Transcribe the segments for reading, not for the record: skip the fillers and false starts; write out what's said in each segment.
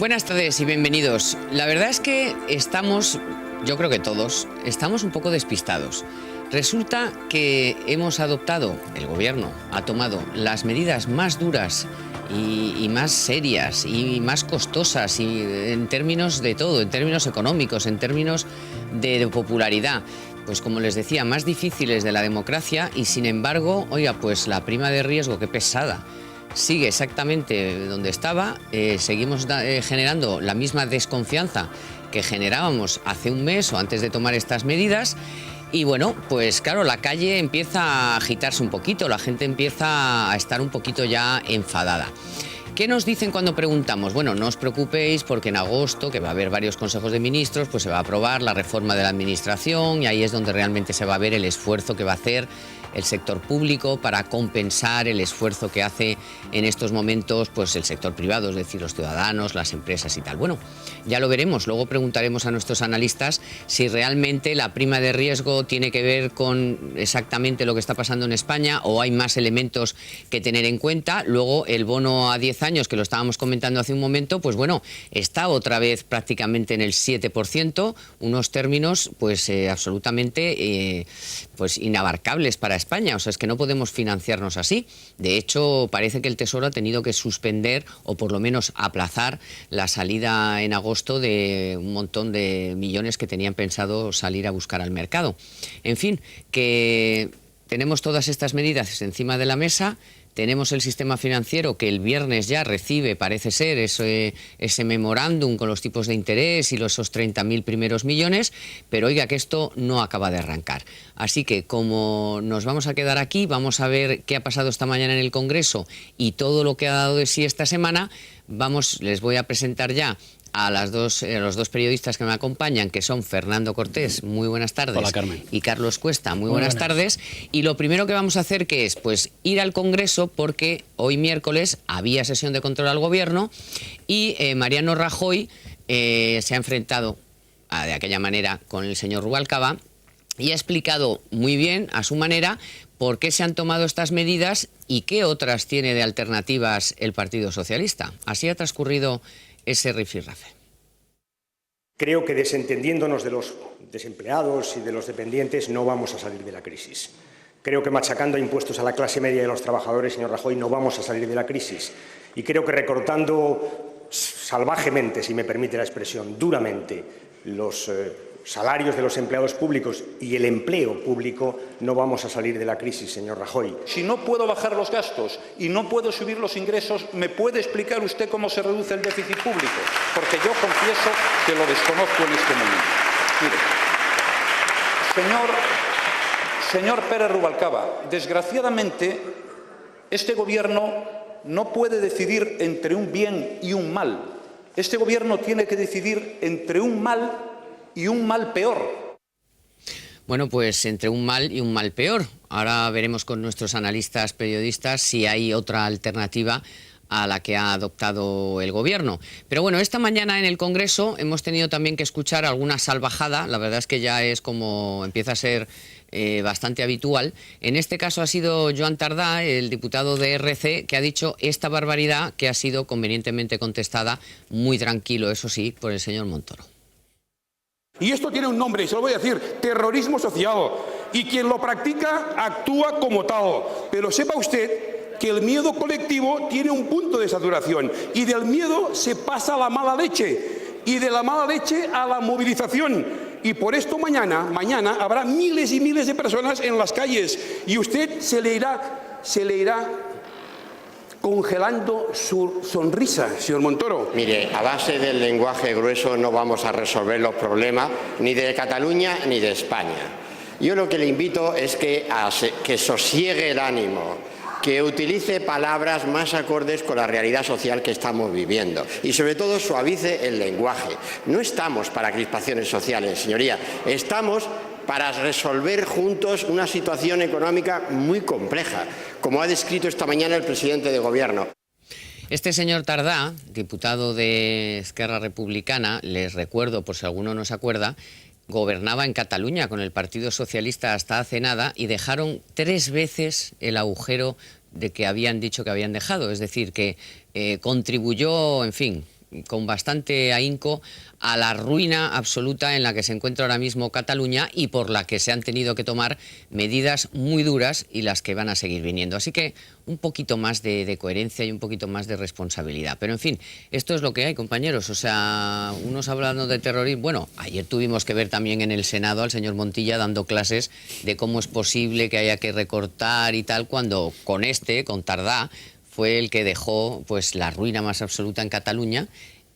Buenas tardes y bienvenidos. La verdad es que estamos, yo creo que todos, estamos un poco despistados. Resulta que hemos adoptado, el gobierno ha tomado las medidas más duras y más serias y más costosas y en términos de todo, en términos económicos, en términos de popularidad. Pues como les decía, más difíciles de la democracia y sin embargo, oiga, pues la prima de riesgo, qué pesada. Sigue exactamente donde estaba, seguimos generando la misma desconfianza que generábamos hace un mes o antes de tomar estas medidas y bueno, pues claro, la calle empieza a agitarse un poquito, la gente empieza a estar un poquito ya enfadada. ¿Qué nos dicen cuando preguntamos? Bueno, no os preocupéis porque en agosto, que va a haber varios consejos de ministros, pues se va a aprobar la reforma de la administración y ahí es donde realmente se va a ver el esfuerzo que va a hacer el sector público para compensar el esfuerzo que hace en estos momentos pues el sector privado, es decir, los ciudadanos, las empresas y tal. Bueno, ya lo veremos. Luego preguntaremos a nuestros analistas si realmente la prima de riesgo tiene que ver con exactamente lo que está pasando en España o hay más elementos que tener en cuenta. Luego el bono a 10 años, que lo estábamos comentando hace un momento, pues bueno, está otra vez prácticamente en el 7%, unos términos pues absolutamente pues inabarcables para España, o sea, es que no podemos financiarnos así. De hecho, parece que el Tesoro ha tenido que suspender o por lo menos aplazar la salida en agosto de un montón de millones que tenían pensado salir a buscar al mercado. En fin, que tenemos todas estas medidas encima de la mesa. Tenemos el sistema financiero que el viernes ya recibe, parece ser, ese memorándum con los tipos de interés y esos 30.000 primeros millones, pero oiga que esto no acaba de arrancar. Así que como nos vamos a quedar aquí, vamos a ver qué ha pasado esta mañana en el Congreso y todo lo que ha dado de sí esta semana. Les voy a presentar ya a los dos periodistas que me acompañan, que son Fernando Cortés, muy buenas tardes. Hola, Carmen. Y Carlos Cuesta, muy buenas tardes. Y lo primero que vamos a hacer que es pues ir al Congreso porque hoy miércoles había sesión de control al Gobierno y Mariano Rajoy se ha enfrentado de aquella manera con el señor Rubalcaba y ha explicado muy bien a su manera por qué se han tomado estas medidas y qué otras tiene de alternativas el Partido Socialista. Así ha transcurrido ese rifirrafe. Creo que desentendiéndonos de los desempleados y de los dependientes no vamos a salir de la crisis. Creo que machacando impuestos a la clase media y a los trabajadores, señor Rajoy, no vamos a salir de la crisis. Y creo que recortando salvajemente, si me permite la expresión, duramente, los salarios de los empleados públicos y el empleo público, no vamos a salir de la crisis, señor Rajoy. Si no puedo bajar los gastos y no puedo subir los ingresos, ¿me puede explicar usted cómo se reduce el déficit público? Porque yo confieso que lo desconozco en este momento. Mire, señor Pérez Rubalcaba, desgraciadamente, este Gobierno no puede decidir entre un bien y un mal. Este Gobierno tiene que decidir entre un mal y un mal peor. Bueno, pues entre un mal y un mal peor. Ahora veremos con nuestros analistas periodistas si hay otra alternativa a la que ha adoptado el Gobierno. Pero bueno, esta mañana en el Congreso hemos tenido también que escuchar alguna salvajada. La verdad es que ya es como empieza a ser bastante habitual. En este caso ha sido Joan Tardá, el diputado de RC, que ha dicho esta barbaridad que ha sido convenientemente contestada, muy tranquilo, eso sí, por el señor Montoro. Y esto tiene un nombre, y se lo voy a decir, terrorismo social. Y quien lo practica actúa como tal. Pero sepa usted que el miedo colectivo tiene un punto de saturación. Y del miedo se pasa a la mala leche. Y de la mala leche a la movilización. Y por esto mañana habrá miles y miles de personas en las calles. Y usted se le irá congelando su sonrisa, señor Montoro. Mire, a base del lenguaje grueso no vamos a resolver los problemas ni de Cataluña ni de España. Yo lo que le invito es que sosiegue el ánimo, que utilice palabras más acordes con la realidad social que estamos viviendo y sobre todo suavice el lenguaje. No estamos para crispaciones sociales, señoría, estamos para resolver juntos una situación económica muy compleja, como ha descrito esta mañana el presidente de Gobierno. Este señor Tardá, diputado de Esquerra Republicana, les recuerdo, por si alguno no se acuerda, gobernaba en Cataluña con el Partido Socialista hasta hace nada y dejaron 3 veces el agujero de que habían dicho que habían dejado. Es decir, que contribuyó, en fin, con bastante ahínco a la ruina absoluta en la que se encuentra ahora mismo Cataluña y por la que se han tenido que tomar medidas muy duras y las que van a seguir viniendo. Así que un poquito más de coherencia y un poquito más de responsabilidad. Pero en fin, esto es lo que hay, compañeros. O sea, unos hablando de terrorismo. Bueno, ayer tuvimos que ver también en el Senado al señor Montilla dando clases de cómo es posible que haya que recortar y tal, cuando con Tardá, fue el que dejó pues la ruina más absoluta en Cataluña.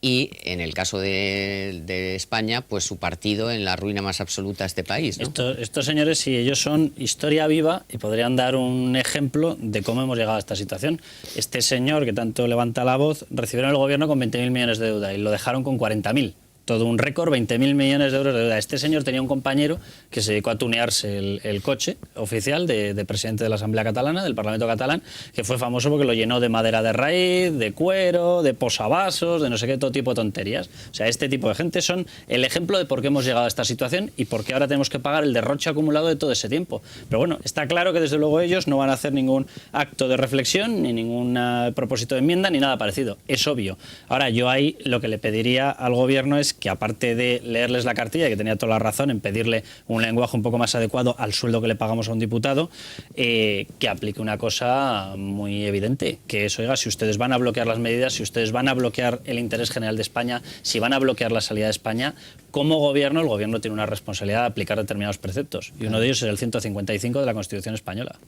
Y en el caso de España, pues su partido en la ruina más absoluta de este país, ¿no? Estos señores, sí, ellos son historia viva y podrían dar un ejemplo de cómo hemos llegado a esta situación. Este señor que tanto levanta la voz, recibieron el gobierno con 20.000 millones de deuda y lo dejaron con 40.000. Todo un récord, 20.000 millones de euros de deuda. Este señor tenía un compañero que se dedicó a tunearse el coche oficial de presidente de la Asamblea Catalana, del Parlamento catalán, que fue famoso porque lo llenó de madera de raíz, de cuero, de posavasos, de no sé qué, todo tipo de tonterías. O sea, este tipo de gente son el ejemplo de por qué hemos llegado a esta situación y por qué ahora tenemos que pagar el derroche acumulado de todo ese tiempo. Pero bueno, está claro que desde luego ellos no van a hacer ningún acto de reflexión, ni ningún propósito de enmienda, ni nada parecido. Es obvio. Ahora, yo ahí lo que le pediría al gobierno es que, aparte de leerles la cartilla, que tenía toda la razón en pedirle un lenguaje un poco más adecuado al sueldo que le pagamos a un diputado, que aplique una cosa muy evidente, que es, oiga, si ustedes van a bloquear las medidas, si ustedes van a bloquear el interés general de España, si van a bloquear la salida de España, como gobierno, el gobierno tiene una responsabilidad de aplicar determinados preceptos, y uno de ellos es el 155 de la Constitución española.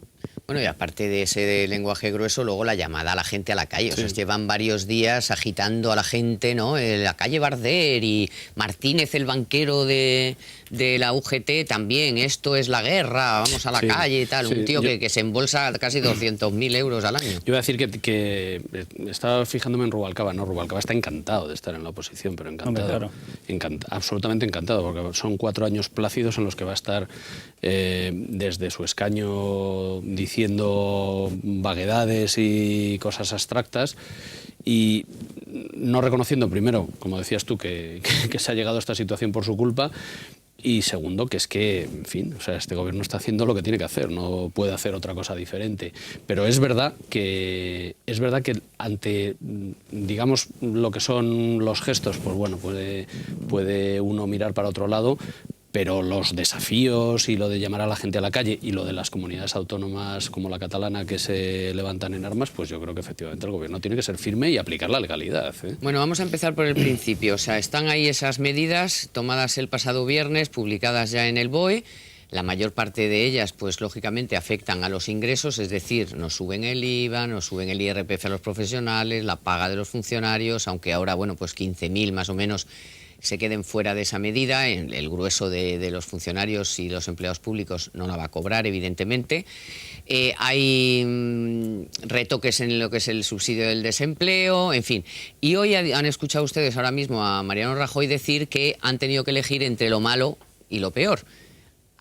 Bueno, y aparte de ese lenguaje grueso, luego la llamada a la gente a la calle. Sí. O sea, llevan varios días agitando a la gente, ¿no? La calle Barder y Martínez, el banquero de la UGT, también. Esto es la guerra, vamos a la calle y tal. Sí. Un tío que se embolsa casi 200.000 euros al año. Yo voy a decir que estaba fijándome en Rubalcaba. No, Rubalcaba está encantado de estar en la oposición, pero encantado. Hombre, claro. Absolutamente encantado, porque son 4 años plácidos en los que va a estar desde su escaño diciendo vaguedades y cosas abstractas y no reconociendo, primero, como decías tú, que se ha llegado a esta situación por su culpa, y segundo, que es que, en fin, o sea, este gobierno está haciendo lo que tiene que hacer, no puede hacer otra cosa diferente. Pero es verdad que ante, digamos, lo que son los gestos, pues bueno, puede uno mirar para otro lado, pero los desafíos y lo de llamar a la gente a la calle y lo de las comunidades autónomas como la catalana que se levantan en armas, pues yo creo que efectivamente el gobierno tiene que ser firme y aplicar la legalidad, ¿eh? Bueno, vamos a empezar por el principio. O sea, están ahí esas medidas tomadas el pasado viernes, publicadas ya en el BOE. La mayor parte de ellas, pues lógicamente afectan a los ingresos, es decir, nos suben el IVA, nos suben el IRPF a los profesionales, la paga de los funcionarios, aunque ahora, bueno, pues 15.000 más o menos se queden fuera de esa medida. El grueso de los funcionarios y los empleados públicos no la va a cobrar, evidentemente. Hay retoques en lo que es el subsidio del desempleo, en fin. Y hoy han escuchado ustedes ahora mismo a Mariano Rajoy decir que han tenido que elegir entre lo malo y lo peor.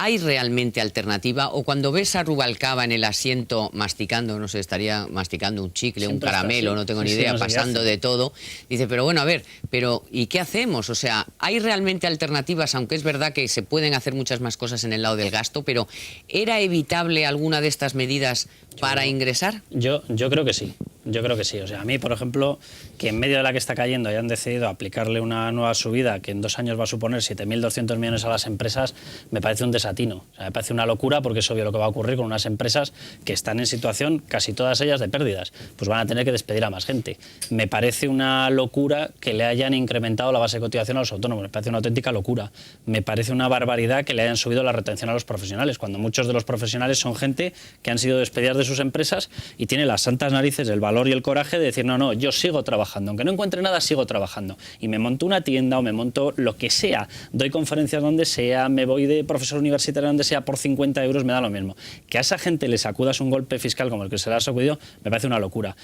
¿Hay realmente alternativa? O cuando ves a Rubalcaba en el asiento masticando, no sé, estaría masticando un chicle, siempre un caramelo, no tengo ni idea, no sé, pasando de todo, dice, pero bueno, a ver, pero ¿y qué hacemos? O sea, ¿hay realmente alternativas? Aunque es verdad que se pueden hacer muchas más cosas en el lado del gasto, pero ¿era evitable alguna de estas medidas para ingresar? Yo creo que sí. Yo creo que sí. O sea, a mí, por ejemplo, que en medio de la que está cayendo hayan decidido aplicarle una nueva subida que en 2 años va a suponer 7.200 millones a las empresas, me parece un desatino. O sea, me parece una locura, porque es obvio lo que va a ocurrir con unas empresas que están en situación, casi todas ellas, de pérdidas. Pues van a tener que despedir a más gente. Me parece una locura que le hayan incrementado la base de cotización a los autónomos. Me parece una auténtica locura. Me parece una barbaridad que le hayan subido la retención a los profesionales, cuando muchos de los profesionales son gente que han sido despedidas de sus empresas y tiene las santas narices del valor y el coraje de decir, no, yo sigo trabajando, aunque no encuentre nada, sigo trabajando. Y me monto una tienda o me monto lo que sea, doy conferencias donde sea, me voy de profesor universitario donde sea por 50 euros, me da lo mismo. Que a esa gente le sacudas un golpe fiscal como el que se le ha sacudido, me parece una locura.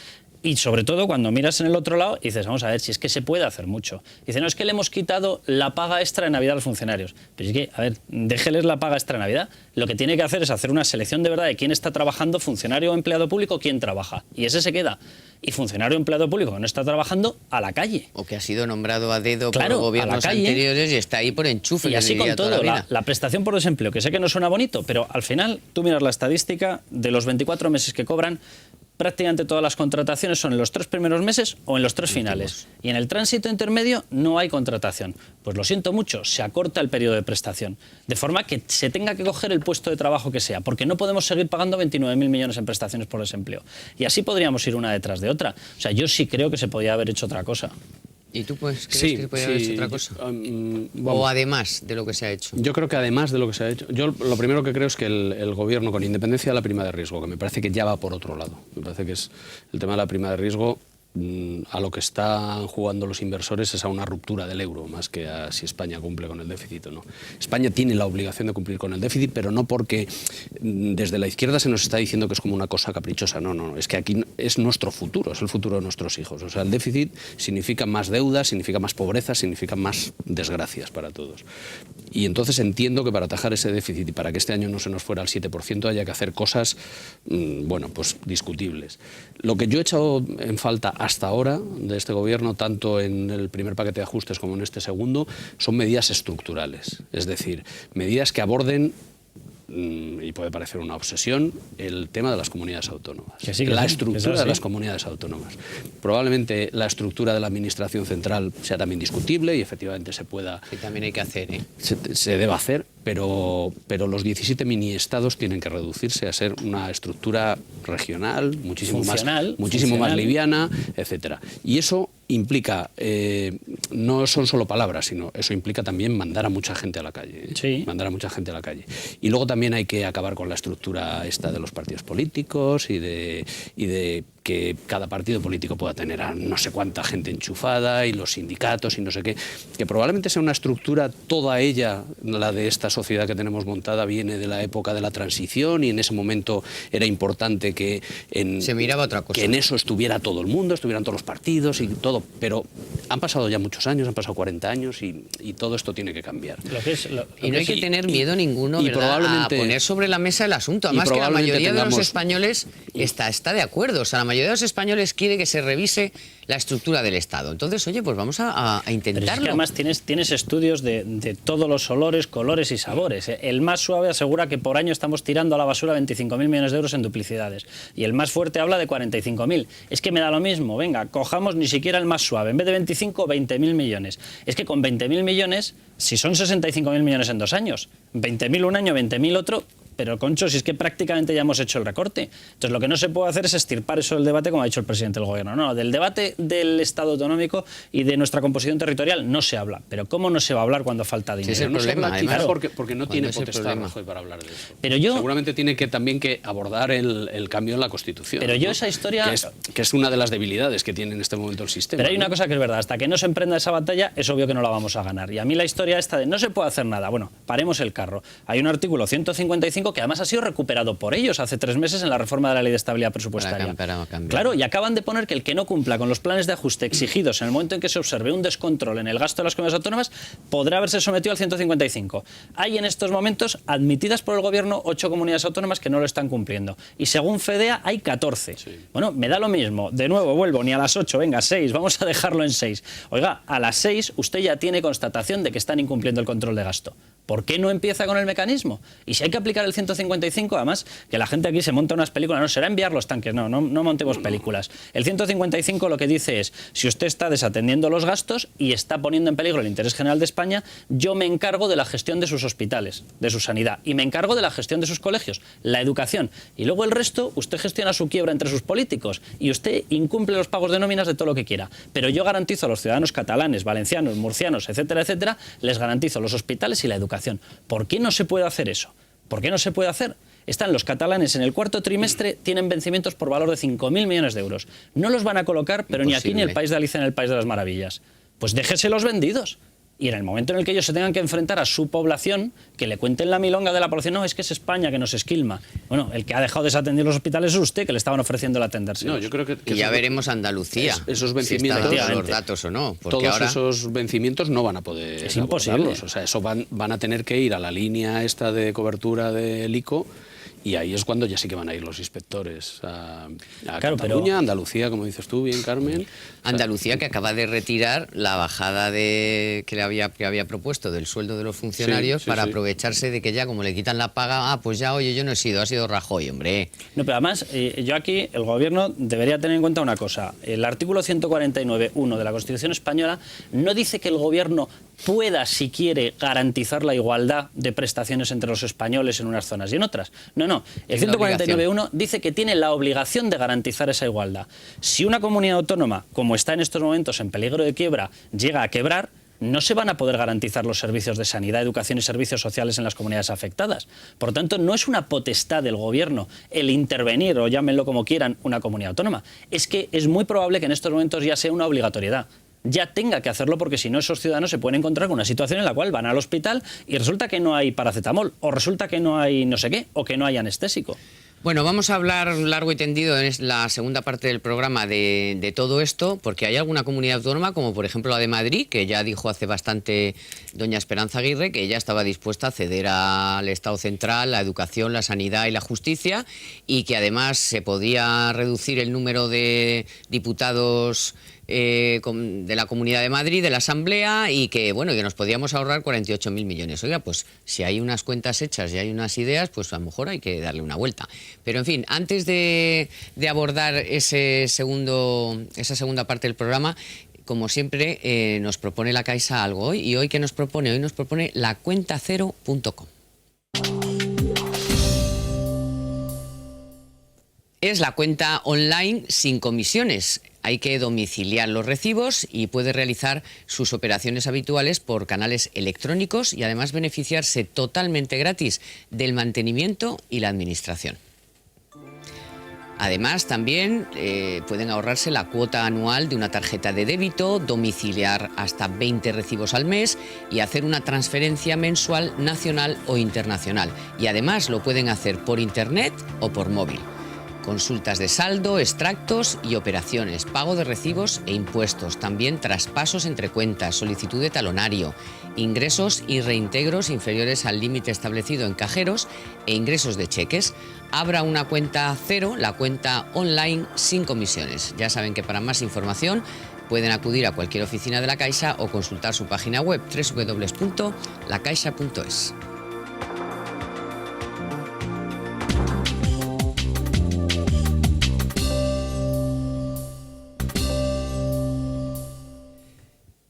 Y sobre todo cuando miras en el otro lado y dices, vamos a ver, si es que se puede hacer mucho. Dice, no, es que le hemos quitado la paga extra de Navidad a los funcionarios. Pero es que, a ver, déjeles la paga extra de Navidad. Lo que tiene que hacer es hacer una selección de verdad de quién está trabajando, funcionario o empleado público, quién trabaja. Y ese se queda. Y funcionario o empleado público que no está trabajando, a la calle. O que ha sido nombrado a dedo por gobiernos anteriores y está ahí por enchufe. Y así con todo. La prestación por desempleo, que sé que no suena bonito, pero al final tú miras la estadística de los 24 meses que cobran, prácticamente todas las contrataciones son en los 3 primeros meses o en los 3 finales. Y en el tránsito intermedio no hay contratación. Pues lo siento mucho, se acorta el periodo de prestación. De forma que se tenga que coger el puesto de trabajo que sea, porque no podemos seguir pagando 29.000 millones en prestaciones por desempleo. Y así podríamos ir una detrás de otra. O sea, yo sí creo que se podía haber hecho otra cosa. ¿Y tú pues crees que se podría haber hecho otra cosa? O además de lo que se ha hecho. Yo creo que además de lo que se ha hecho, yo lo primero que creo es que el gobierno, con independencia de la prima de riesgo, que me parece que ya va por otro lado, me parece que es el tema de la prima de riesgo, a lo que están jugando los inversores es a una ruptura del euro, más que a si España cumple con el déficit o no. España tiene la obligación de cumplir con el déficit, pero no porque desde la izquierda se nos está diciendo que es como una cosa caprichosa. No, no, es que aquí es nuestro futuro, es el futuro de nuestros hijos. O sea, el déficit significa más deuda, significa más pobreza, significa más desgracias para todos. Y entonces entiendo que para atajar ese déficit y para que este año no se nos fuera al 7% haya que hacer cosas, bueno, pues discutibles. Lo que yo he echado en falta hasta ahora de este gobierno, tanto en el primer paquete de ajustes como en este segundo, son medidas estructurales. Es decir, medidas que aborden, y puede parecer una obsesión, el tema de las comunidades autónomas. La estructura de las comunidades autónomas. Probablemente la estructura de la administración central sea también discutible y efectivamente se pueda... Que también hay que hacer, ¿eh? Se debe hacer, pero los 17 mini-estados tienen que reducirse a ser una estructura regional, muchísimo más liviana, etcétera. Y eso implica, no son solo palabras, sino eso implica también mandar a mucha gente a la calle. Sí. Mandar a mucha gente a la calle. Y luego también hay que acabar con la estructura esta de los partidos políticos y de que cada partido político pueda tener a no sé cuánta gente enchufada y los sindicatos y no sé qué, que probablemente sea una estructura, toda ella, la de esta sociedad que tenemos montada, viene de la época de la transición y en ese momento era importante que se miraba otra cosa. Que en eso estuviera todo el mundo, estuvieran todos los partidos y todo, pero han pasado ya muchos años, han pasado 40 años y todo esto tiene que cambiar. Y no hay que tener miedo ninguno, ¿verdad?, a poner sobre la mesa el asunto. Además que la mayoría de los españoles está de acuerdo. O sea, la mayoría de los españoles quiere que se revise la estructura del Estado. Entonces, oye, pues vamos a intentarlo. Pero es que además tienes estudios de todos los olores, colores y sabores. El más suave asegura que por año estamos tirando a la basura 25.000 millones de euros en duplicidades. Y el más fuerte habla de 45.000. Es que me da lo mismo. Venga, cojamos ni siquiera el más suave. En vez de 25, 20.000 millones. Es que con 20.000 millones, si son 65.000 millones en 2 años, 20.000 un año, 20.000 otro... Pero, Concho, si es que prácticamente ya hemos hecho el recorte. Entonces, lo que no se puede hacer es extirpar eso del debate, como ha dicho el presidente del Gobierno. No, del debate del Estado autonómico y de nuestra composición territorial no se habla. Pero ¿cómo no se va a hablar cuando falta dinero? Sí, es el no problema, se habla quizás porque no tiene potestad Rajoy para hablar de eso. Pero yo, seguramente tiene que también que abordar el cambio en la Constitución. Pero yo esa historia... Que es una de las debilidades que tiene en este momento el sistema. Pero hay una cosa que es verdad. Hasta que no se emprenda esa batalla, es obvio que no la vamos a ganar. Y a mí la historia esta de no se puede hacer nada. Bueno, paremos el carro. Hay un artículo 155 que además ha sido recuperado por ellos hace 3 meses en la reforma de la Ley de Estabilidad Presupuestaria. Claro, y acaban de poner que el que no cumpla con los planes de ajuste exigidos en el momento en que se observe un descontrol en el gasto de las comunidades autónomas podrá haberse sometido al 155. Hay en estos momentos admitidas por el Gobierno 8 comunidades autónomas que no lo están cumpliendo. Y según FEDEA hay 14. Sí. Bueno, me da lo mismo. De nuevo, vuelvo, ni a las 8, venga, 6, vamos a dejarlo en 6. Oiga, a las 6 usted ya tiene constatación de que están incumpliendo el control de gasto. ¿Por qué no empieza con el mecanismo? Y si hay que aplicar el 155, además, que la gente aquí se monta unas películas, no, será enviar los tanques, no montemos películas. El 155 lo que dice es, si usted está desatendiendo los gastos y está poniendo en peligro el interés general de España, yo me encargo de la gestión de sus hospitales, de su sanidad, y me encargo de la gestión de sus colegios, la educación. Y luego el resto, usted gestiona su quiebra entre sus políticos y usted incumple los pagos de nóminas de todo lo que quiera. Pero yo garantizo a los ciudadanos catalanes, valencianos, murcianos, etcétera, etcétera, les garantizo los hospitales y la educación. ¿Por qué no se puede hacer eso? ¿Por qué no se puede hacer? Están los catalanes en el 4º trimestre, tienen vencimientos por valor de 5.000 millones de euros. No los van a colocar, pero imposible. Ni aquí ni el país de Alicia en el País de las Maravillas. Pues déjeselos vendidos. Y en el momento en el que ellos se tengan que enfrentar a su población, que le cuenten la milonga de la población, no, es que es España que nos esquilma. Bueno, el que ha dejado desatendido los hospitales es usted, que le estaban ofreciendo el atenderse. No, yo creo que y ya veremos Andalucía, esos vencimientos, si los datos o no. Porque todos ahora... esos vencimientos no van a poder es imposible. O sea, eso van a tener que ir a la línea esta de cobertura del ICO y ahí es cuando ya sí que van a ir los inspectores a Claro, Cataluña, pero Andalucía, como dices tú bien, Carmen. Andalucía, que acaba de retirar la bajada que había propuesto del sueldo de los funcionarios para aprovecharse de que ya, como le quitan la paga, pues ya, oye, yo no he sido, ha sido Rajoy, hombre. No, pero además, yo aquí, el Gobierno debería tener en cuenta una cosa. El artículo 149.1 de la Constitución española no dice que el Gobierno pueda, si quiere, garantizar la igualdad de prestaciones entre los españoles en unas zonas y en otras. No, no. El 149.1 dice que tiene la obligación de garantizar esa igualdad. Si una comunidad autónoma, como está en estos momentos en peligro de quiebra, llega a quebrar, no se van a poder garantizar los servicios de sanidad, educación y servicios sociales en las comunidades afectadas. Por tanto, no es una potestad del Gobierno el intervenir, o llámenlo como quieran, una comunidad autónoma. Es que es muy probable que en estos momentos ya sea una obligatoriedad. Ya tenga que hacerlo, porque si no, esos ciudadanos se pueden encontrar con una situación en la cual van al hospital y resulta que no hay paracetamol, o resulta que no hay no sé qué, o que no hay anestésico. Bueno, vamos a hablar largo y tendido en la segunda parte del programa de todo esto, porque hay alguna comunidad autónoma, como por ejemplo la de Madrid, que ya dijo hace bastante doña Esperanza Aguirre, que ella estaba dispuesta a ceder al Estado central la educación, la sanidad y la justicia, y que además se podía reducir el número de diputados de la Comunidad de Madrid, de la Asamblea, y que bueno, que nos podíamos ahorrar 48.000 millones. Oiga, pues si hay unas cuentas hechas y hay unas ideas, pues a lo mejor hay que darle una vuelta. Pero en fin, antes de abordar esa segunda parte del programa, como siempre, nos propone la Caixa algo hoy. ¿Y hoy qué nos propone? Hoy nos propone lacuentacero.com. Es la cuenta online sin comisiones. Hay que domiciliar los recibos y puede realizar sus operaciones habituales por canales electrónicos y además beneficiarse totalmente gratis del mantenimiento y la administración. Además, también pueden ahorrarse la cuota anual de una tarjeta de débito, domiciliar hasta 20 recibos al mes y hacer una transferencia mensual nacional o internacional. Y además lo pueden hacer por internet o por móvil. Consultas de saldo, extractos y operaciones, pago de recibos e impuestos, también traspasos entre cuentas, solicitud de talonario, ingresos y reintegros inferiores al límite establecido en cajeros e ingresos de cheques. Abra una cuenta cero, la cuenta online sin comisiones. Ya saben que para más información pueden acudir a cualquier oficina de la Caixa o consultar su página web www.lacaixa.es.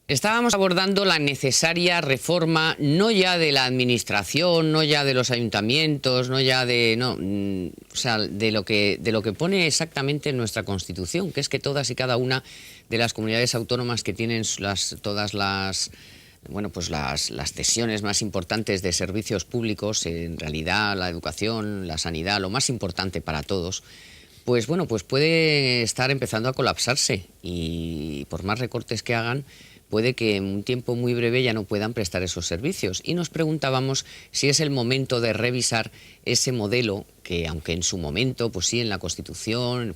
Estábamos abordando la necesaria reforma, no ya de la administración, no ya de los ayuntamientos, no ya de lo que pone exactamente en nuestra Constitución, que es que todas y cada una de las comunidades autónomas que tienen todas las cesiones más importantes de servicios públicos, en realidad la educación, la sanidad, lo más importante para todos, pues puede estar empezando a colapsarse y por más recortes que hagan, puede que en un tiempo muy breve ya no puedan prestar esos servicios. Y nos preguntábamos si es el momento de revisar ese modelo que, aunque en su momento, pues sí, en la Constitución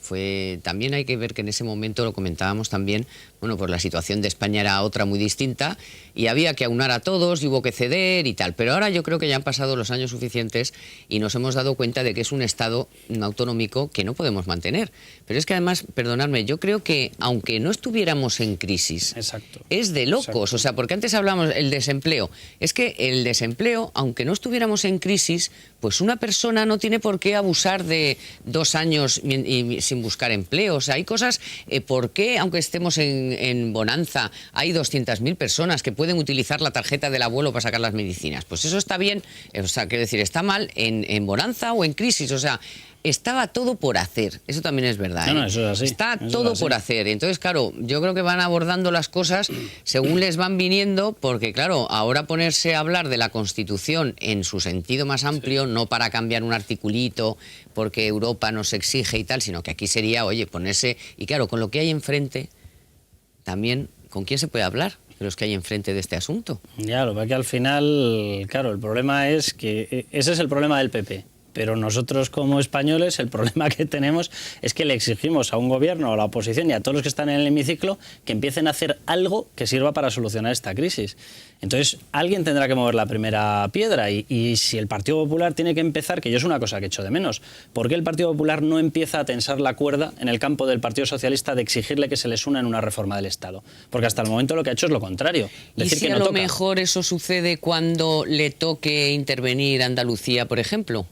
también hay que ver que en ese momento, lo comentábamos también, pues la situación de España era otra muy distinta y había que aunar a todos y hubo que ceder y tal. Pero ahora yo creo que ya han pasado los años suficientes y nos hemos dado cuenta de que es un Estado autonómico que no podemos mantener. Pero es que además, perdonadme, yo creo que aunque no estuviéramos en crisis, exacto, es de locos. Exacto. O sea, porque antes hablábamos del desempleo. Es que el desempleo, aunque no estuviéramos en crisis, pues una persona no tiene por qué abusar de 2 años sin buscar empleo. O sea, hay cosas, ¿por qué, aunque estemos en bonanza, hay 200.000 personas que pueden utilizar la tarjeta del abuelo para sacar las medicinas? Pues eso está bien, o sea, quiero decir, está mal en bonanza o en crisis, o sea, estaba todo por hacer, eso también es verdad. No, eso es así. Está todo por hacer. Entonces, claro, yo creo que van abordando las cosas según les van viniendo, porque claro, ahora ponerse a hablar de la Constitución en su sentido más amplio, no para cambiar un articulito porque Europa nos exige y tal, sino que aquí sería, oye, ponerse, y claro, con lo que hay enfrente, también, ¿con quién se puede hablar de los que hay enfrente de este asunto? Ya, lo que al final, claro, el problema es que ese es el problema del PP. Pero nosotros como españoles el problema que tenemos es que le exigimos a un gobierno, a la oposición y a todos los que están en el hemiciclo que empiecen a hacer algo que sirva para solucionar esta crisis. Entonces alguien tendrá que mover la primera piedra y si el Partido Popular tiene que empezar, que yo es una cosa que echo de menos, ¿por qué el Partido Popular no empieza a tensar la cuerda en el campo del Partido Socialista de exigirle que se les una en una reforma del Estado? Porque hasta el momento lo que ha hecho es lo contrario. Decir ¿Y si que no a lo toca. mejor eso sucede cuando le toque intervenir Andalucía, por ejemplo?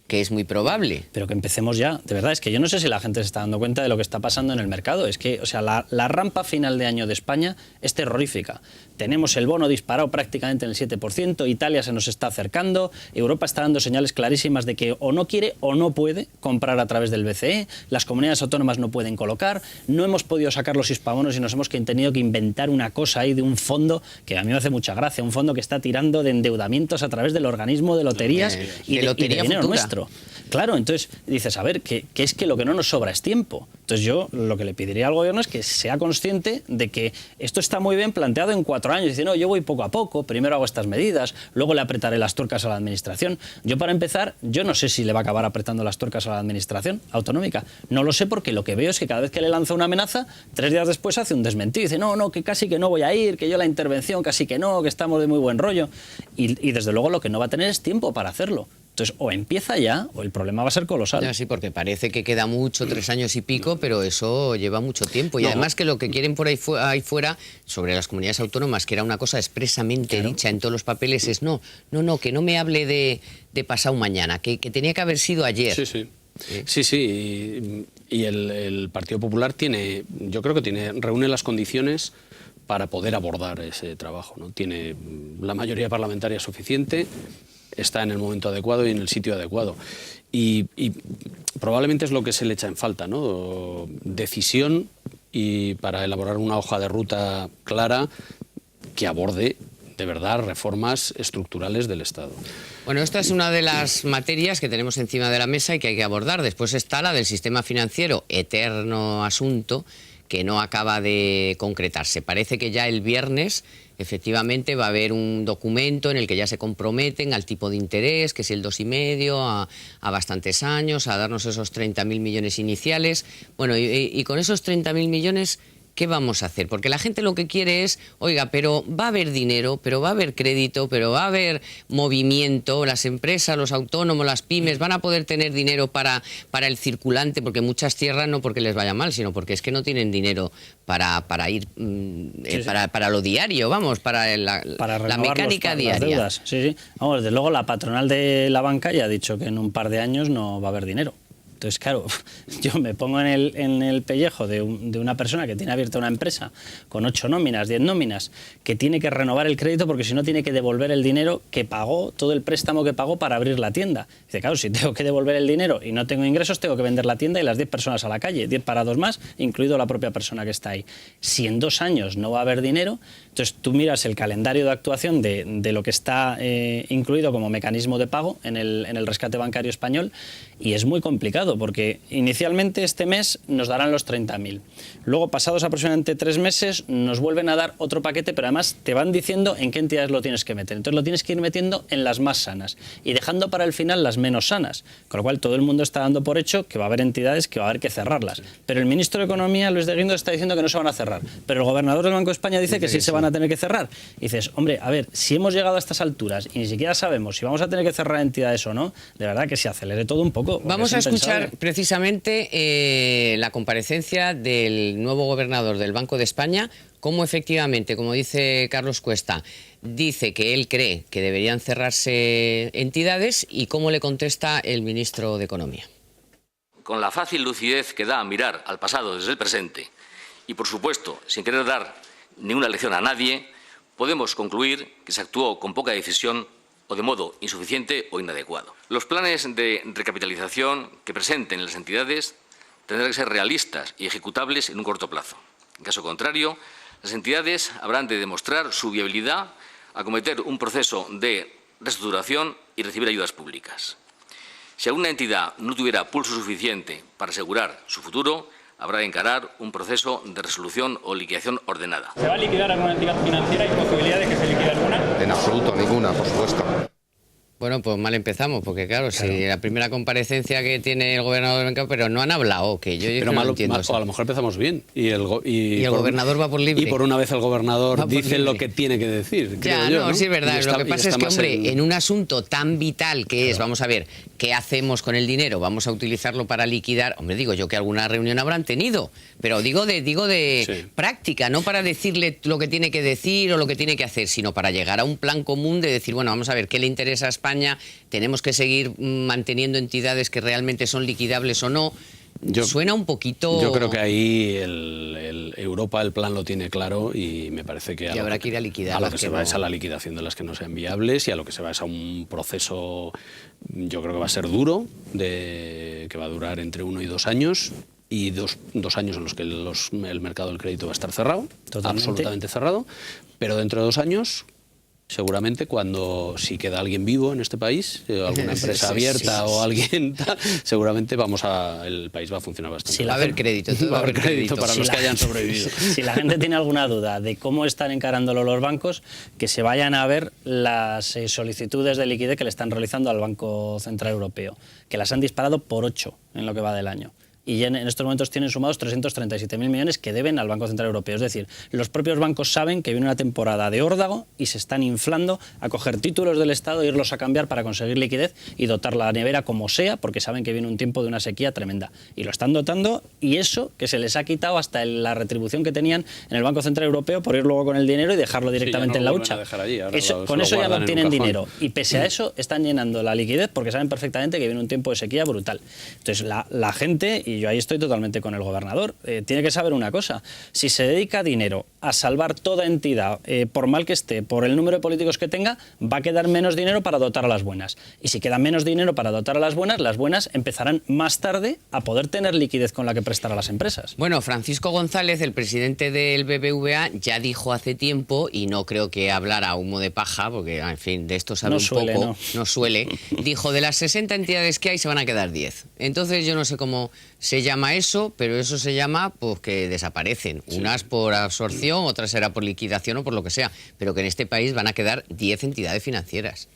Que es muy probable. Pero que empecemos ya. De verdad, es que yo no sé si la gente se está dando cuenta de lo que está pasando en el mercado. Es que, o sea, la rampa final de año de España es terrorífica. Tenemos el bono disparado prácticamente en el 7%, Italia se nos está acercando, Europa está dando señales clarísimas de que o no quiere o no puede comprar a través del BCE, las comunidades autónomas no pueden colocar, no hemos podido sacar los hispabonos y nos hemos tenido que inventar una cosa ahí de un fondo que a mí me hace mucha gracia, un fondo que está tirando de endeudamientos a través del organismo de loterías y de dinero nuestro. Claro, entonces dices, a ver, que es que lo que no nos sobra es tiempo. Entonces yo lo que le pediría al gobierno es que sea consciente de que esto está muy bien planteado en 4 años. Dice, no, yo voy poco a poco, primero hago estas medidas, luego le apretaré las tuercas a la administración. Yo para empezar, yo no sé si le va a acabar apretando las tuercas a la administración autonómica. No lo sé porque lo que veo es que cada vez que le lanza una amenaza, 3 días después hace un desmentido. Dice, no, que casi que no voy a ir, que yo la intervención casi que no, que estamos de muy buen rollo. Y desde luego lo que no va a tener es tiempo para hacerlo. Entonces, o empieza ya o el problema va a ser colosal. Ya, sí, porque parece que queda mucho, 3 años y pico, pero eso lleva mucho tiempo. Y además que lo que quieren por ahí fuera, sobre las comunidades autónomas, que era una cosa expresamente dicha en todos los papeles, es no, que no me hable de pasado mañana, que tenía que haber sido ayer. Sí. Y el Partido Popular yo creo que reúne las condiciones para poder abordar ese trabajo, ¿no? Tiene la mayoría parlamentaria suficiente, está en el momento adecuado y en el sitio adecuado. Y probablemente es lo que se le echa en falta, ¿no? Decisión y para elaborar una hoja de ruta clara que aborde de verdad reformas estructurales del Estado. Bueno, esta es una de las materias que tenemos encima de la mesa y que hay que abordar. Después está la del sistema financiero, eterno asunto, que no acaba de concretarse. Parece que ya el viernes efectivamente va a haber un documento en el que ya se comprometen al tipo de interés, que es el 2,5, a bastantes años, a darnos esos 30.000 millones iniciales. Bueno, y con esos 30.000 millones, ¿qué vamos a hacer? Porque la gente lo que quiere es, oiga, pero va a haber dinero, pero va a haber crédito, pero va a haber movimiento, las empresas, los autónomos, las pymes van a poder tener dinero para el circulante, porque muchas tierras no porque les vaya mal, sino porque es que no tienen dinero para ir, para lo diario, vamos, para la mecánica diaria. Las deudas. Sí. Vamos, desde luego la patronal de la banca ya ha dicho que en un par de años no va a haber dinero. Entonces, claro, yo me pongo en el pellejo de una persona que tiene abierta una empresa con 8 nóminas, 10 nóminas, que tiene que renovar el crédito porque si no tiene que devolver el dinero que pagó, todo el préstamo que pagó para abrir la tienda. Dice, claro, si tengo que devolver el dinero y no tengo ingresos, tengo que vender la tienda y las 10 personas a la calle, 10 parados más, incluido la propia persona que está ahí. Si en 2 años no va a haber dinero, entonces tú miras el calendario de actuación de lo que está incluido como mecanismo de pago en el rescate bancario español y es muy complicado porque inicialmente este mes nos darán los 30.000. Luego, pasados aproximadamente 3 meses, nos vuelven a dar otro paquete, pero además te van diciendo en qué entidades lo tienes que meter. Entonces lo tienes que ir metiendo en las más sanas y dejando para el final las menos sanas. Con lo cual todo el mundo está dando por hecho que va a haber entidades que va a haber que cerrarlas. Pero el ministro de Economía, Luis de Guindos, está diciendo que no se van a cerrar. Pero el gobernador del Banco de España dice que sí se van a tener que cerrar. Y dices, hombre, a ver, si hemos llegado a estas alturas y ni siquiera sabemos si vamos a tener que cerrar entidades o no, de verdad que se acelere todo un poco. Vamos a escuchar precisamente la comparecencia del nuevo gobernador del Banco de España, cómo efectivamente, como dice Carlos Cuesta, dice que él cree que deberían cerrarse entidades y cómo le contesta el ministro de Economía. Con la fácil lucidez que da a mirar al pasado desde el presente y, por supuesto, sin querer dar ninguna lección a nadie, podemos concluir que se actuó con poca decisión o de modo insuficiente o inadecuado. Los planes de recapitalización que presenten las entidades tendrán que ser realistas y ejecutables en un corto plazo. En caso contrario, las entidades habrán de demostrar su viabilidad a acometer un proceso de reestructuración y recibir ayudas públicas. Si alguna entidad no tuviera pulso suficiente para asegurar su futuro, habrá de encarar un proceso de resolución o liquidación ordenada. ¿Se va a liquidar alguna entidad financiera? ¿Hay posibilidad de que se liquide alguna? En absoluto, ninguna, por supuesto. Bueno, pues mal empezamos, porque claro, si la primera comparecencia que tiene el gobernador del mercado, pero no han hablado, que yo pero no entiendo. O a lo mejor empezamos bien y el gobernador va por libre. Y por una vez el gobernador dice libre. lo que tiene que decir. Ya, yo, ¿no? Sí es verdad. Lo que pasa es que, hombre, en un asunto tan vital que es, vamos a ver, ¿qué hacemos con el dinero? ¿Vamos a utilizarlo para liquidar? Hombre, digo yo que alguna reunión habrán tenido, pero digo de práctica, no para decirle lo que tiene que decir o lo que tiene que hacer, sino para llegar a un plan común de decir, bueno, vamos a ver, ¿qué le interesa a España? Tenemos que seguir manteniendo entidades que realmente son liquidables o no. Suena un poquito... Yo creo que ahí Europa el plan lo tiene claro y me parece que habrá que ir a liquidar. A lo que se va es a la liquidación de las que no sean viables y a lo que se va es a un proceso, yo creo que va a ser duro, que va a durar entre 1 y 2 años. Y dos años en los que el mercado del crédito va a estar cerrado, absolutamente cerrado, pero dentro de 2 años... Seguramente si queda alguien vivo en este país, alguna empresa abierta o alguien tal, seguramente el país va a funcionar bastante. Sí, va a haber crédito, va a haber crédito para los que hayan sobrevivido. Si la gente tiene alguna duda de cómo están encarándolo los bancos, que se vayan a ver las solicitudes de liquidez que le están realizando al Banco Central Europeo, que las han disparado por 8 en lo que va del año. Y en estos momentos tienen sumados 337.000 millones que deben al Banco Central Europeo. Es decir, los propios bancos saben que viene una temporada de órdago y se están inflando a coger títulos del Estado e irlos a cambiar para conseguir liquidez y dotar la nevera como sea, porque saben que viene un tiempo de una sequía tremenda. Y lo están dotando, y eso que se les ha quitado hasta la retribución que tenían en el Banco Central Europeo por ir luego con el dinero y dejarlo directamente en la hucha. Con eso ya no tienen dinero. Y pese a eso están llenando la liquidez porque saben perfectamente que viene un tiempo de sequía brutal. Entonces la gente... Y yo ahí estoy totalmente con el gobernador. Tiene que saber una cosa. Si se dedica dinero a salvar toda entidad, por mal que esté, por el número de políticos que tenga, va a quedar menos dinero para dotar a las buenas. Y si queda menos dinero para dotar a las buenas empezarán más tarde a poder tener liquidez con la que prestar a las empresas. Bueno, Francisco González, el presidente del BBVA, ya dijo hace tiempo, y no creo que hablara a humo de paja, porque, en fin, de esto sabe no suele, dijo, de las 60 entidades que hay se van a quedar 10. Entonces yo no sé cómo se llama eso, pero eso se llama pues que desaparecen. Unas por absorción, otras será por liquidación o por lo que sea, pero que en este país van a quedar 10 entidades financieras.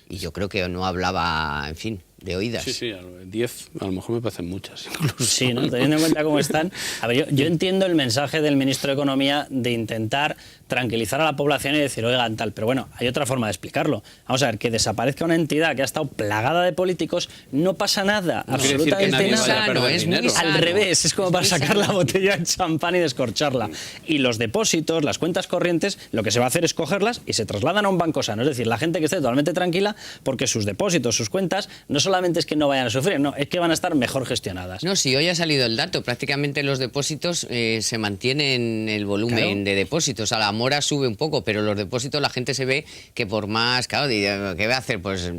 Y yo creo que no hablaba, en fin, de oídas. Sí, 10 a lo mejor me parecen muchas. Incluso. Sí, ¿no? Teniendo en cuenta cómo están. A ver, yo entiendo el mensaje del ministro de Economía de intentar tranquilizar a la población y decir, oigan, tal, pero bueno, hay otra forma de explicarlo. Vamos a ver, que desaparezca una entidad que ha estado plagada de políticos, no pasa nada, absolutamente nada. Al revés, es como para sacar la botella de champán y descorcharla. Y los depósitos, las cuentas corrientes, lo que se va a hacer es cogerlas y se trasladan a un banco sano. Es decir, la gente que esté totalmente tranquila porque sus depósitos, sus cuentas, no solamente es que no vayan a sufrir, no, es que van a estar mejor gestionadas. No, sí, hoy ha salido el dato, prácticamente los depósitos se mantienen el volumen de depósitos. A la mora sube un poco, pero los depósitos la gente se ve que por más, claro, ¿qué va a hacer? Pues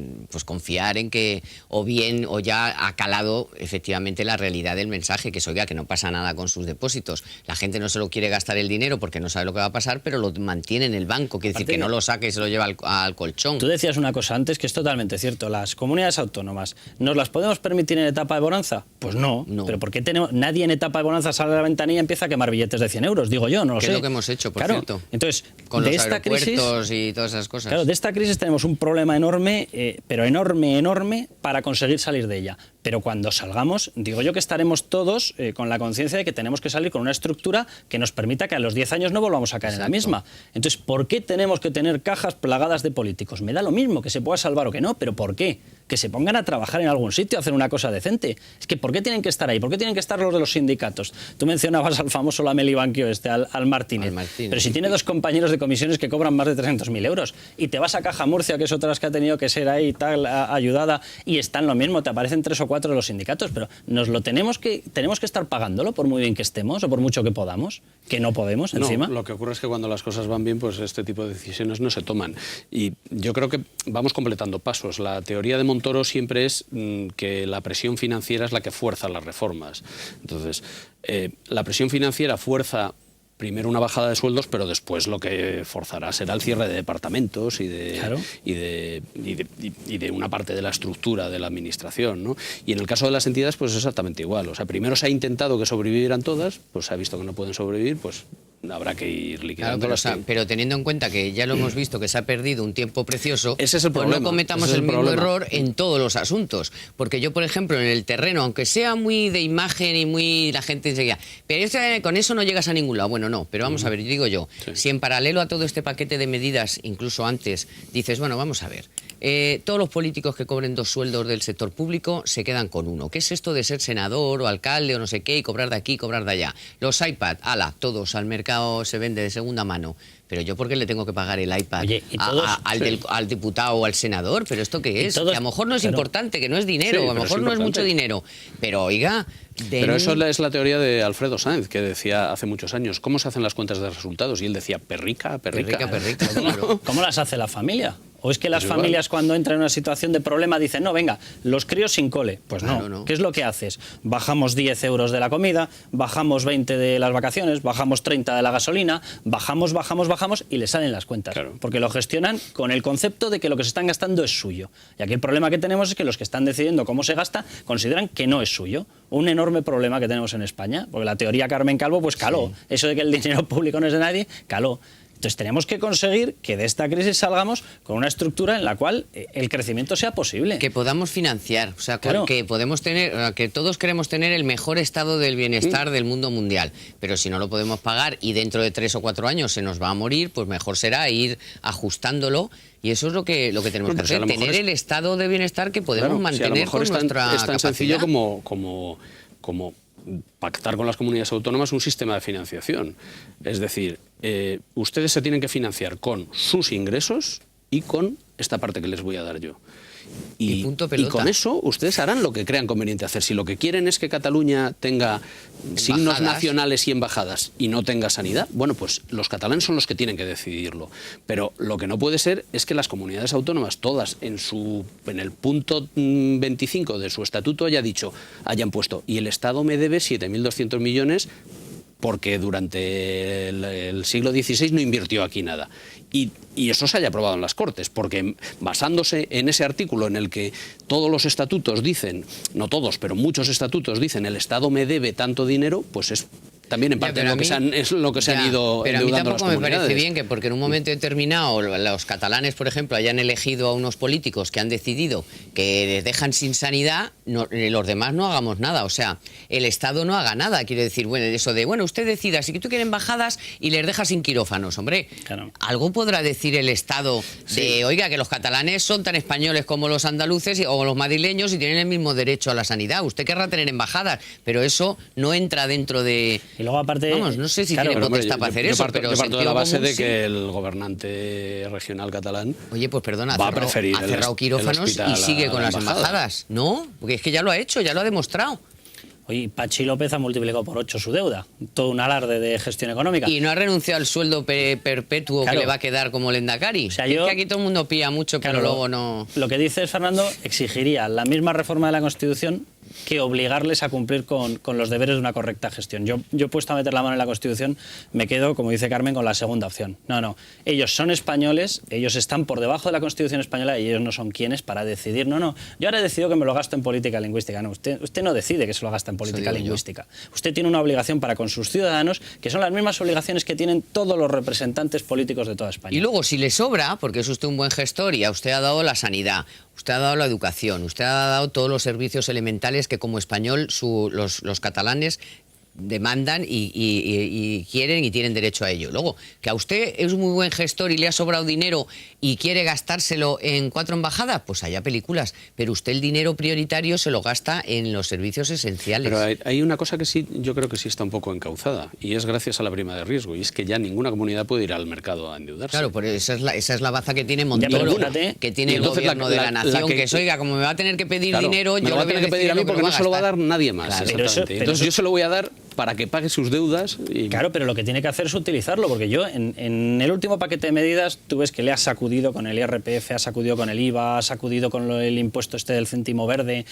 confiar en que o ya ha calado efectivamente la realidad del mensaje, que es, oiga, que no pasa nada con sus depósitos. La gente no se lo quiere gastar el dinero porque no sabe lo que va a pasar, pero lo mantiene en el banco, quiere decir que no lo saque y se lo lleva al colchón. Tú decías una cosa antes que es totalmente cierto, las comunidades autónomas, ¿nos las podemos permitir en etapa de bonanza? Pues no. Pero ¿por qué nadie en etapa de bonanza sale a la ventanilla y empieza a quemar billetes de 100 euros? Digo yo, no lo sé. ¿Qué es lo que hemos hecho, por cierto? Entonces, con los aeropuertos y todas esas cosas. Claro, de esta crisis tenemos un problema enorme, pero enorme, para conseguir salir de ella. Pero cuando salgamos, digo yo que estaremos todos con la conciencia de que tenemos que salir con una estructura que nos permita que a los 10 años no volvamos a caer en la misma. Entonces, ¿por qué tenemos que tener cajas plagadas de políticos? Me da lo mismo que se pueda salvar o que no, pero ¿por qué? Que se pongan a trabajar en algún sitio, a hacer una cosa decente. Es que ¿por qué tienen que estar ahí? ¿Por qué tienen que estar los de los sindicatos? Tú mencionabas al famoso Lameli Banquio al Martínez. Pero si tiene 2 compañeros de comisiones que cobran más de 300.000 euros y te vas a Caja Murcia, que es otra que ha tenido que ser ahí tal, ayudada, y están lo mismo, te aparecen 3 o 4 de los sindicatos, pero tenemos que estar pagándolo por muy bien que estemos o por mucho que podamos, que no podemos encima. Lo que ocurre es que cuando las cosas van bien, pues este tipo de decisiones no se toman. Y yo creo que vamos completando pasos. La teoría de Montoro siempre es que la presión financiera es la que fuerza las reformas. Entonces, la presión financiera fuerza primero una bajada de sueldos, pero después lo que forzará será el cierre de departamentos y de una parte de la estructura de la administración, ¿no? Y en el caso de las entidades, pues exactamente igual. O sea, primero se ha intentado que sobrevivieran todas, pues se ha visto que no pueden sobrevivir, pues habrá que ir Claro, liquidando. pero teniendo en cuenta que ya lo hemos visto, que se ha perdido un tiempo precioso, ese es el pues problema. no cometamos Ese es el mismo problema. error en todos los asuntos. Porque yo, por ejemplo, en el terreno, aunque sea muy de imagen y muy la gente enseguida, pero con eso no llegas a ningún lado. Bueno, no, pero vamos a ver, digo yo, si en paralelo a todo este paquete de medidas, incluso antes, dices, bueno, vamos a ver, todos los políticos que cobren 2 sueldos del sector público se quedan con uno. ¿Qué es esto de ser senador o alcalde o no sé qué y cobrar de aquí, cobrar de allá? Los iPad, ala, todos al mercado se vende de segunda mano. Pero yo, ¿por qué le tengo que pagar el iPad al diputado o al senador? ¿Pero esto qué es? Que a lo mejor no es importante, que no es dinero, Sí, a lo mejor no es mucho dinero. Pero, oiga... Pero eso es la teoría de Alfredo Sáenz, que decía hace muchos años, ¿cómo se hacen las cuentas de resultados? Y él decía, perrica. ¿Cómo las hace la familia? ¿O es que las familias cuando entran en una situación de problema dicen, no, venga, los críos sin cole? Pues no. ¿Qué es lo que haces? Bajamos 10 euros de la comida, bajamos 20 de las vacaciones, bajamos 30 de la gasolina, bajamos y les salen las cuentas. Claro. Porque lo gestionan con el concepto de que lo que se están gastando es suyo. Y aquí el problema que tenemos es que los que están decidiendo cómo se gasta consideran que no es suyo. Un enorme problema que tenemos en España, porque la teoría Carmen Calvo pues caló. Sí. Eso de que el dinero público no es de nadie, caló. Entonces tenemos que conseguir que de esta crisis salgamos con una estructura en la cual el crecimiento sea posible. Que podamos financiar, o sea, claro, que podemos tener, que todos queremos tener el mejor estado del bienestar del mundo mundial, pero si no lo podemos pagar y dentro de 3 o 4 años se nos va a morir, pues mejor será ir ajustándolo. Y eso es lo que tenemos que hacer, tener el estado de bienestar que podemos mantener con nuestra capacidad. Es tan sencillo como pactar con las comunidades autónomas un sistema de financiación. Es decir, ustedes se tienen que financiar con sus ingresos y con esta parte que les voy a dar yo. Y con eso ustedes harán lo que crean conveniente hacer. Si lo que quieren es que Cataluña tenga signos nacionales y embajadas y no tenga sanidad, bueno, pues los catalanes son los que tienen que decidirlo. Pero lo que no puede ser es que las comunidades autónomas, todas en el punto 25 de su estatuto hayan puesto, y el Estado me debe 7.200 millones porque durante el siglo XVI no invirtió aquí nada. Y eso se haya aprobado en las Cortes, porque basándose en ese artículo en el que todos los estatutos dicen, no todos, pero muchos estatutos dicen el Estado me debe tanto dinero, pues es también en parte lo que se han ido endeudando las comunidades. Pero a mí tampoco me parece bien que porque en un momento determinado los catalanes, por ejemplo, hayan elegido a unos políticos que han decidido que les dejan sin sanidad, los demás no hagamos nada. O sea, el Estado no haga nada. Quiere decir, bueno, eso de, bueno, usted decida, si tú quieres embajadas y les dejas sin quirófanos, hombre, claro. Algo podrá decir el Estado de, oiga, que los catalanes son tan españoles como los andaluces o los madrileños y tienen el mismo derecho a la sanidad. Usted querrá tener embajadas, pero eso no entra dentro de... Y luego aparte... Vamos, no sé si tiene potestad para hacer eso, pero... Yo parto de la base de que el gobernante regional catalán... Oye, pues perdona, va a preferir ha cerrado quirófanos y sigue con las embajadas. No, porque es que ya lo ha hecho, ya lo ha demostrado. Oye, Pachi López ha multiplicado por 8 su deuda. Todo un alarde de gestión económica. Y no ha renunciado al sueldo perpetuo que le va a quedar como Lendakari. O sea, es que aquí todo el mundo pilla mucho, pero luego no... Lo que dices, Fernando, exigiría la misma reforma de la Constitución que obligarles a cumplir con los deberes de una correcta gestión. Yo puesto a meter la mano en la Constitución, me quedo, como dice Carmen, con la segunda opción. No, ellos son españoles, ellos están por debajo de la Constitución española y ellos no son quienes para decidir. No, yo ahora he decidido que me lo gasto en política lingüística. No, usted no decide que se lo gasta en política lingüística. Usted tiene una obligación para con sus ciudadanos, que son las mismas obligaciones que tienen todos los representantes políticos de toda España. Y luego, si le sobra, porque es usted un buen gestor y a usted ha dado la sanidad, usted ha dado la educación, usted ha dado todos los servicios elementales que como español los catalanes demandan y quieren y tienen derecho a ello. Luego, que a usted es un muy buen gestor y le ha sobrado dinero y quiere gastárselo en 4 embajadas, pues haya películas. Pero usted el dinero prioritario se lo gasta en los servicios esenciales. Pero hay una cosa que sí, yo creo que sí está un poco encauzada, y es gracias a la prima de riesgo, y es que ya ninguna comunidad puede ir al mercado a endeudarse. Claro, pues esa es la baza que tiene Montoro, que tiene el gobierno de la nación, que es, oiga, como me va a tener que pedir dinero, yo lo voy a tener que pedir a mí porque no se lo va a dar nadie más. Claro, entonces yo se lo voy a dar para que pague sus deudas. Claro, pero lo que tiene que hacer es utilizarlo, porque yo en el último paquete de medidas tú ves que le ha sacudido con el IRPF, ha sacudido con el IVA, ha sacudido con el impuesto del céntimo verde,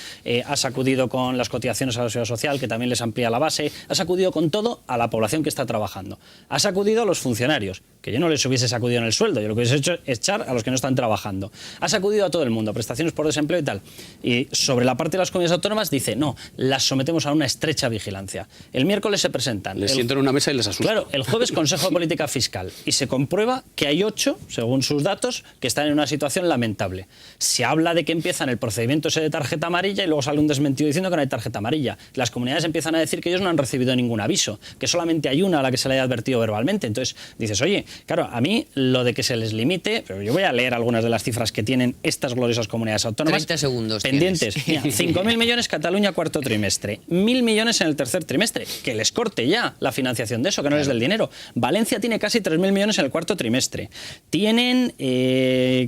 ha sacudido con las cotizaciones a la seguridad social, que también les amplía la base, ha sacudido con todo a la población que está trabajando. Ha sacudido a los funcionarios, que yo no les hubiese sacudido en el sueldo, yo lo que hubiese hecho es echar a los que no están trabajando. Ha sacudido a todo el mundo, prestaciones por desempleo y tal. Y sobre la parte de las comunidades autónomas dice, no, las sometemos a una estrecha vigilancia. El miércoles se presentan. Les sientan en una mesa y les asustan. Claro, el jueves Consejo de Política Fiscal y se comprueba que hay 8, según sus datos, que están en una situación lamentable. Se habla de que empiezan el procedimiento ese de tarjeta amarilla y luego sale un desmentido diciendo que no hay tarjeta amarilla. Las comunidades empiezan a decir que ellos no han recibido ningún aviso, que solamente hay una a la que se le haya advertido verbalmente. Entonces dices, oye, claro, a mí lo de que se les limite, pero yo voy a leer algunas de las cifras que tienen estas gloriosas comunidades autónomas 30 segundos pendientes. Mira, 5.000 millones Cataluña cuarto trimestre, 1.000 millones en el tercer trimestre, que les corte ya la financiación de eso, que no les dé el dinero. Valencia tiene casi 3.000 millones en el cuarto trimestre. Tienen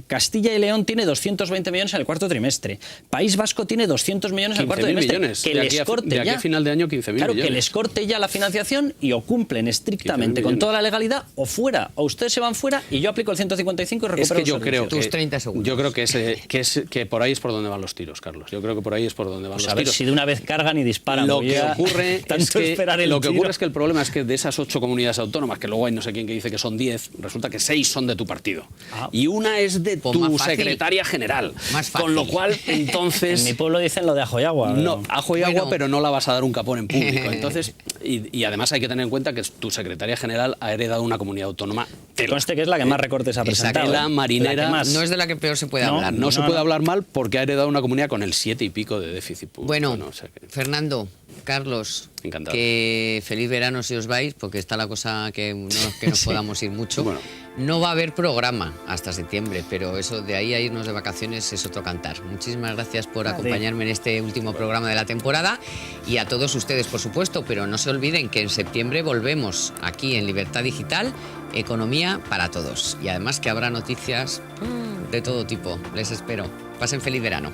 Castilla y León tiene 220 millones en el cuarto trimestre. País Vasco tiene 200 millones en el cuarto trimestre. Millones. Que les corte de aquí ya. a final de año 15.000 claro, millones. que les corte ya la financiación y o cumplen estrictamente con toda la legalidad o fuera. O ustedes se van fuera y yo aplico el 155 y recupero Es que yo los creo servicios. Tus 30 segundos. Yo creo que por ahí es por donde van los tiros, Carlos. Yo creo que por ahí es por donde van Pues los a ver tiros. si de una vez cargan y disparan. Lo porque que ya ocurre tanto esperar el tiro. es que el problema es que de esas 8 comunidades autónomas, que luego hay no sé quién que dice que son 10, resulta que 6 son de tu partido. Y una es de Pues tu más fácil. secretaria general. Más fácil. Con lo cual, entonces... En mi pueblo dicen lo de ajo y agua. No, ajo y agua, Bueno. pero no la vas a dar un capón en público. Entonces, y además hay que tener en cuenta que tu secretaria general ha heredado una comunidad autónoma. Que conste que es la que más recortes ha presentado. La marinera. La que más. No es de la que peor se puede No, hablar. No se puede hablar mal porque ha heredado una comunidad con el 7 y pico de déficit público. Bueno, ¿no? O sea que- Fernando, Carlos, Encantado. que feliz verano si os vais, porque está la cosa que no es que nos Sí. podamos ir mucho. Bueno. No va a haber programa hasta septiembre, pero eso de ahí a irnos de vacaciones es otro cantar. Muchísimas gracias por acompañarme en este último programa de la temporada y a todos ustedes, por supuesto, pero no se olviden que en septiembre volvemos aquí en Libertad Digital, Economía para Todos. Y además que habrá noticias de todo tipo. Les espero. Pasen feliz verano.